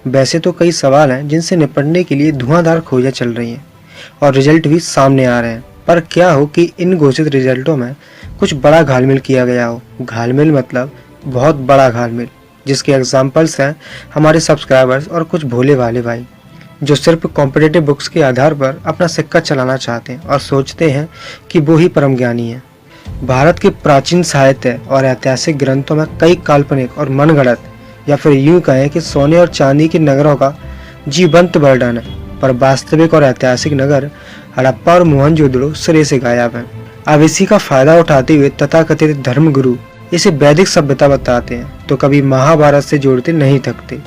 वैसे तो कई सवाल हैं जिनसे निपटने के लिए धुआंधार खोजें चल रही हैं और रिजल्ट भी सामने आ रहे हैं, पर क्या हो कि इन घोषित रिजल्टों में कुछ बड़ा घालमेल किया गया हो। घालमेल मतलब बहुत बड़ा घालमेल, जिसके एग्जाम्पल्स हैं हमारे सब्सक्राइबर्स और कुछ भोले भाले भाई जो सिर्फ कॉम्पिटिटिव बुक्स के आधार पर अपना सिक्का चलाना चाहते हैं और सोचते हैं कि वो ही परम ज्ञानी है। भारत के प्राचीन साहित्य और ऐतिहासिक ग्रंथों में कई काल्पनिक और मनगढ़ंत या फिर यूं कहें कि सोने और चांदी के नगरों का जीवंत वर्णन है, पर वास्तविक और ऐतिहासिक नगर हड़प्पा और मोहनजोदड़ो सिरे से गायब हैं। अब इसी का फायदा उठाते हुए तथाकथित धर्मगुरु इसे वैदिक सभ्यता बताते हैं तो कभी महाभारत से जोड़ते नहीं थकते,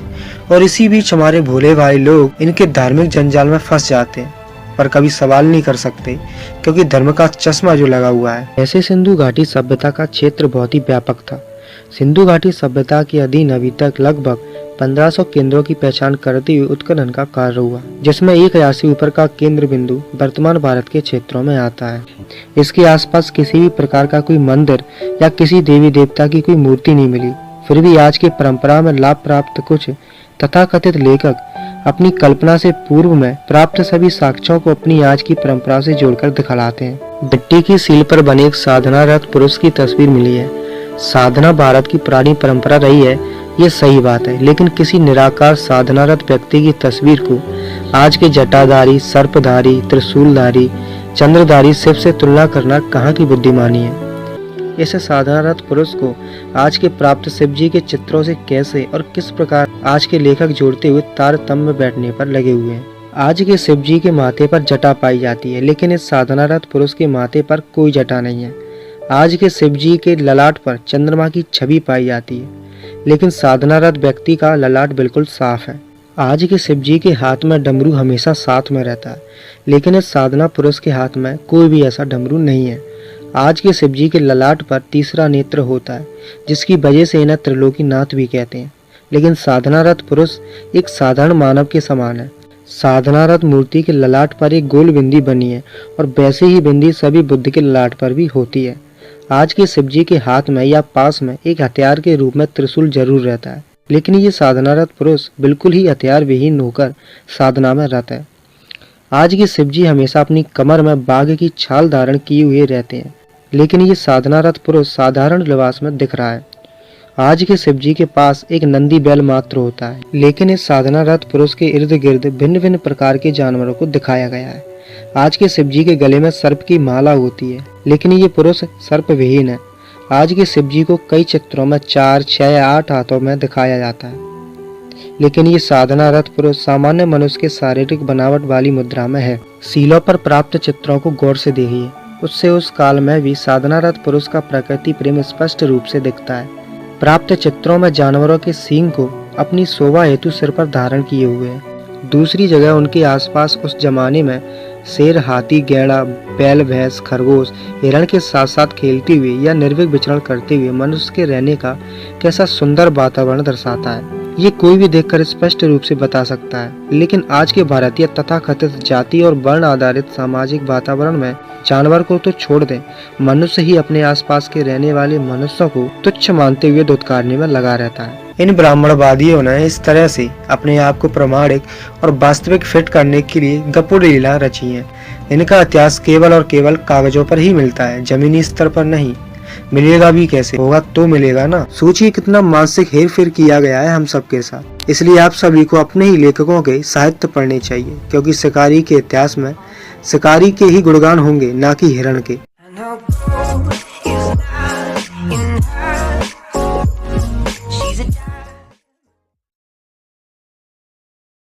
और इसी बीच हमारे भोले भाई लोग इनके धार्मिक जंजाल में फंस जाते हैं, पर कभी सवाल नहीं कर सकते क्योंकि धर्म का चश्मा जो लगा हुआ है। ऐसे सिंधु घाटी सभ्यता का क्षेत्र बहुत ही व्यापक था। सिंधु घाटी सभ्यता के अधीन अभी तक लगभग 1500 केंद्रों की पहचान करते हुए उत्खनन का कार्य हुआ, जिसमें 1000 से ऊपर का केंद्र बिंदु वर्तमान भारत के क्षेत्रों में आता है। इसके आसपास किसी भी प्रकार का कोई मंदिर या किसी देवी देवता की कोई मूर्ति नहीं मिली। फिर भी आज की परंपरा में लाभ प्राप्त कुछ तथाकथित लेखक अपनी कल्पना से पूर्व में प्राप्त सभी साक्ष्यों को अपनी आज की परंपरा से जोड़कर दिखलाते हैं। मिट्टी की सील पर बने एक साधना रत पुरुष की तस्वीर मिली है। साधना भारत की पुरानी परंपरा रही है, ये सही बात है, लेकिन किसी निराकार साधनारत व्यक्ति की तस्वीर को आज के जटाधारी, सर्पधारी, त्रिशूलधारी, चंद्रधारी शिव से तुलना करना कहाँ की बुद्धिमानी है। इस साधनारत पुरुष को आज के प्राप्त शिव जी के चित्रों से कैसे और किस प्रकार आज के लेखक जोड़ते हुए तारतम्य में बैठने पर लगे हुए हैं। आज के शिव जी के माथे पर जटा पाई जाती है, लेकिन इस साधनारत पुरुष के माथे पर कोई जटा नहीं है। आज के शिव जी के ललाट पर चंद्रमा की छवि पाई जाती है, लेकिन साधनारत व्यक्ति का ललाट बिल्कुल साफ है। आज के शिव जी के हाथ में डमरू हमेशा साथ में रहता है, लेकिन इस साधना पुरुष के हाथ में कोई भी ऐसा डमरू नहीं है। आज के शिव जी के ललाट पर तीसरा नेत्र होता है, जिसकी वजह से इन्हें त्रिलोकीनाथ भी कहते हैं, लेकिन साधनारत पुरुष एक साधारण मानव के समान है। साधनारत मूर्ति के ललाट पर एक गोल बिंदी बनी है और वैसे ही बिंदी सभी बुद्ध के ललाट पर भी होती है। आज के शिव जी के हाथ में या पास में एक हथियार के रूप में त्रिशूल जरूर रहता है, लेकिन ये साधनारत पुरुष बिल्कुल ही हथियार विहीन होकर साधना में रत है। आज के शिव जी हमेशा अपनी कमर में बाघ की छाल धारण किए हुए रहते हैं, लेकिन ये साधनारत पुरुष साधारण लिबास में दिख रहा है। आज के शिव जी के पास एक नंदी बैल मात्र होता है, लेकिन इस साधनारत पुरुष के इर्द गिर्द भिन्न भिन्न प्रकार के जानवरों को दिखाया गया है। आज के शिव जी के गले में सर्प की माला होती है, लेकिन ये पुरुष सर्प विहीन है। आज के शिव जी को कई चित्रों में 4, 6 या 8 हाथों में दिखाया जाता है, लेकिन ये साधनारत पुरुष सामान्य मनुष्य के शारीरिक बनावट वाली मुद्रा में है। सीलों पर प्राप्त चित्रों को गौर से देखिए, उससे उस काल में भी साधनारत पुरुष का प्रकृति प्रेम स्पष्ट रूप से दिखता है। प्राप्त चित्रों में जानवरों के सींग को अपनी शोभा हेतु सिर पर धारण किए हुए हैं। दूसरी जगह उनके आसपास उस जमाने में शेर, हाथी, गैंडा, बैल, भैंस, खरगोश, हिरण के साथ साथ खेलते हुए या निर्भीक विचरण करते हुए मनुष्य के रहने का कैसा सुंदर वातावरण दर्शाता है, ये कोई भी देखकर स्पष्ट रूप से बता सकता है। लेकिन आज के भारतीय तथाकथित जाति और वर्ण आधारित सामाजिक वातावरण में जानवर को तो छोड़ दें, मनुष्य ही अपने आसपास के रहने वाले मनुष्यों को तुच्छ मानते हुए धुतकारने में लगा रहता है। इन ब्राह्मणवादियों ने इस तरह से अपने आप को प्रमाणिक और वास्तविक फिट करने के लिए गपुड़ लीला रची है। इनका इतिहास केवल और केवल कागजों पर ही मिलता है, जमीनी स्तर पर नहीं। मिलेगा भी कैसे, होगा तो मिलेगा ना। सोचिए कितना मानसिक हेर फेर किया गया है हम सबके साथ। इसलिए आप सभी को अपने ही लेखकों के साहित्य पढ़ने चाहिए, क्योंकि शिकारी के इतिहास में शिकारी के ही गुणगान होंगे, ना कि हिरण के।